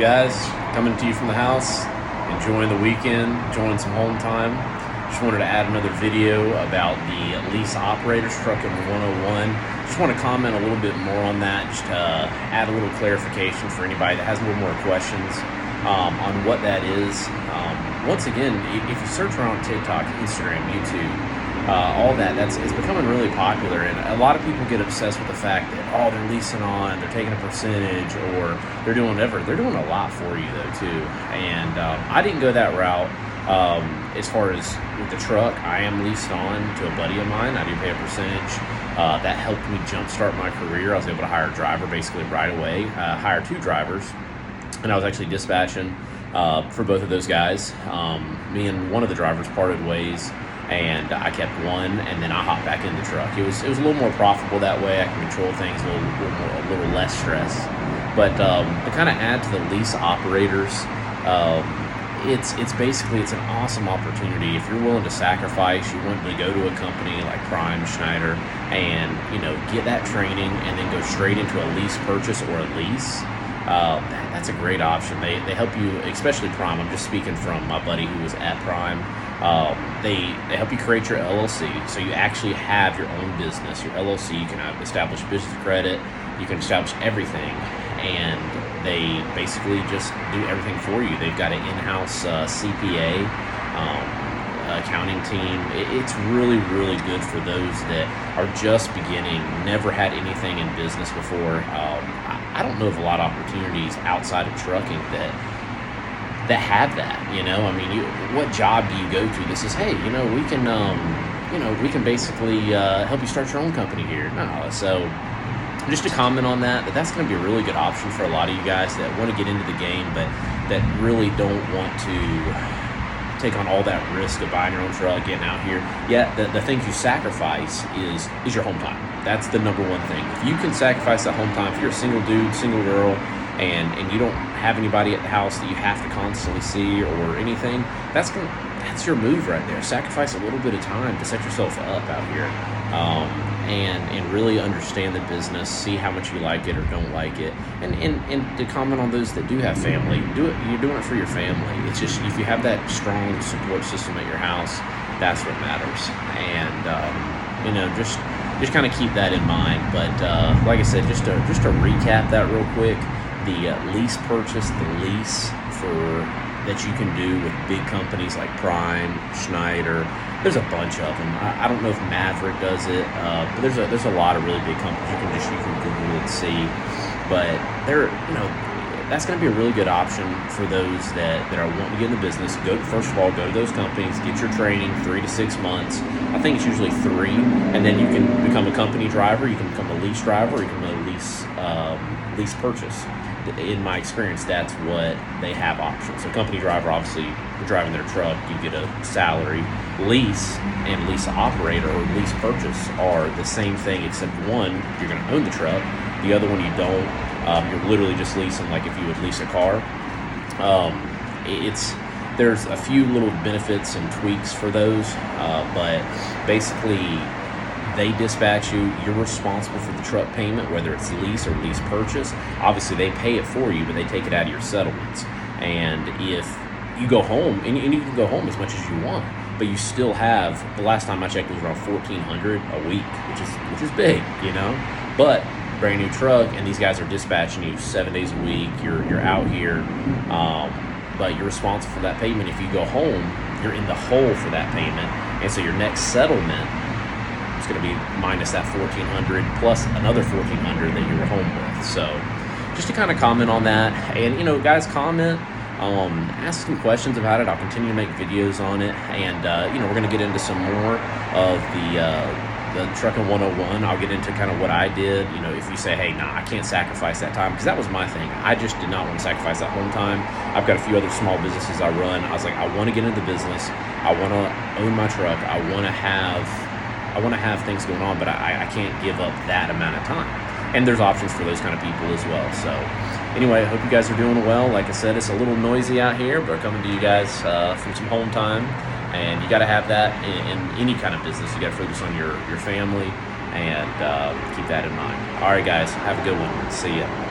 Guys, coming to you from the house, enjoying the weekend, enjoying some home time. Just wanted to add another video about the Lease Operators Trucking 101. Just want to comment a little bit more on that, just to add a little clarification for anybody that has a little more questions on what that is. Once again, if you search around TikTok, Instagram, YouTube, all it's becoming really popular, and a lot of people get obsessed with the fact that, oh, they're leasing on, they're taking a percentage, or they're doing whatever. They're doing a lot for you though too, and I didn't go that route. As far as with the truck, I am leased on to a buddy of mine. I do pay a percentage. That helped me jumpstart my career. I was able to hire a driver basically right away, hire 2 drivers, and I was actually dispatching for both of those guys. Me and one of the drivers parted ways, and I kept one, and then I hopped back in the truck. It was a little more profitable that way. I can control things a little less stress. But to kind of add to the lease operators, it's basically an awesome opportunity if you're willing to sacrifice. You want to go to a company like Prime, Schneider, and get that training, and then go straight into a lease purchase or a lease. That's a great option. They help you, especially Prime. I'm just speaking from my buddy who was at Prime. They help you create your LLC, so you actually have your own business. Your LLC, you can establish business credit, you can establish everything, and they basically just do everything for you. They've got an in-house CPA, accounting team. It's really, really good for those that are just beginning, never had anything in business before. I don't know of a lot of opportunities outside of trucking that have that. I mean, what job do you go to that says, hey, we can basically help you start your own company here? No. So just to comment on that's going to be a really good option for a lot of you guys that want to get into the game, but that really don't want to take on all that risk of buying your own truck, getting out here. Yeah, the things you sacrifice is your home time. That's the number one thing. If you can sacrifice that home time, if you're a single dude, single girl, and you don't have anybody at the house that you have to constantly see or anything, that's your move right there. Sacrifice a little bit of time to set yourself up out here, and really understand the business, see how much you like it or don't like it, and to comment on those that do have family. You're doing it for your family. It's just, if you have that strong support system at your house, that's what matters. And just kind of keep that in mind. But like I said, just to recap that real quick, the lease purchase, the lease that you can do with big companies like Prime, Schneider. There's a bunch of them. I don't know if Maverick does it, but there's a lot of really big companies. You can Google and see. But that's going to be a really good option for those that are wanting to get in the business. First of all, go to those companies, get your training, 3 to 6 months. I think it's usually 3, and then you can become a company driver, you can become a lease driver, or you can become a lease purchase. In my experience, that's what they have options. So company driver, obviously, you're driving their truck, you get a salary. Lease and lease operator or lease purchase are the same thing, except one, you're going to own the truck. The other one, you don't. You're literally just leasing, like if you would lease a car. There's a few little benefits and tweaks for those, but basically they dispatch you. You're responsible for the truck payment, whether it's lease or lease purchase. Obviously, they pay it for you, but they take it out of your settlements. And if you go home, and you can go home as much as you want, but you still have, the last time I checked, it was around $1,400 a week, which is big, But brand new truck, and these guys are dispatching you 7 days a week. You're out here, but you're responsible for that payment. If you go home, you're in the hole for that payment, and so your next settlement is going to be minus that $1,400 plus another $1,400 that you were home with. So just to kind of comment on that, and guys, comment, ask some questions about it. I'll continue to make videos on it, and we're going to get into some more of the Trucking 101. I'll get into kind of what I did. If you say, hey, nah, I can't sacrifice that time, because that was my thing. I just did not want to sacrifice that home time. I've got a few other small businesses I run. I was like, I want to get into the business. I want to own my truck. I want to have things going on, but I can't give up that amount of time. And there's options for those kind of people as well. So anyway, I hope you guys are doing well. Like I said, it's a little noisy out here, but coming to you guys from some home time. And you got to have that in any kind of business. You got to focus on your family and keep that in mind. All right, guys, have a good one. See ya.